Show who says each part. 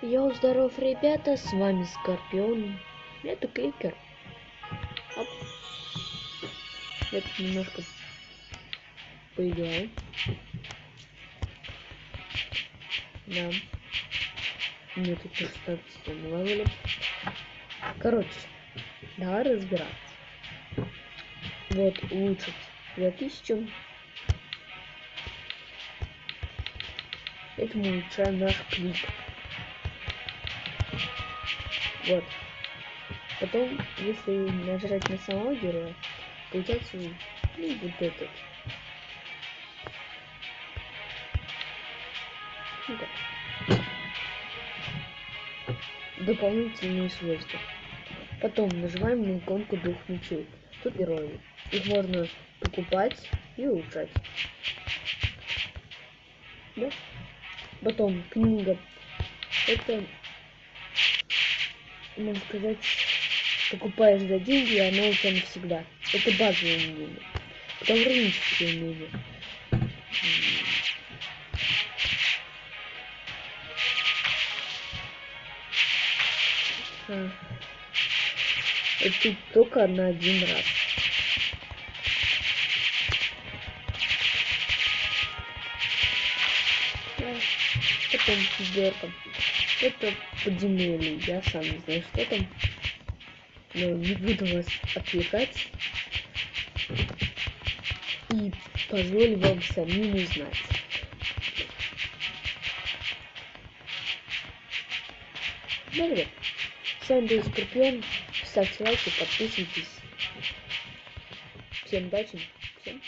Speaker 1: Йоу, здоров, ребята, с вами Скорпион. Это кликер. Оп. Я тут немножко поиграл. Да. Мне тут уже стать левелом. Короче, давай разбираться. Вот, улучшить 2000. Этим улучшаем наш клик. Вот. Потом, если нажать на самого героя, получается, ну, вот этот. Ну, так. Дополнительные свойства. Потом нажимаем на иконку двух мечей. Тут герои. Их можно покупать и улучшать. Да? Потом книга. Это, можно сказать, покупаешь за деньги, и она у тебя навсегда. Это базовые умения. Потом рунические умения. Это только на один раз. Потом сборка. Это подземелье. Я сам не знаю, что там. Но не буду вас отвлекать. И позволю вам самим узнать. Ну, ребят, с вами был Скорпион. Ставьте лайки, подписывайтесь. Всем удачи. Всем.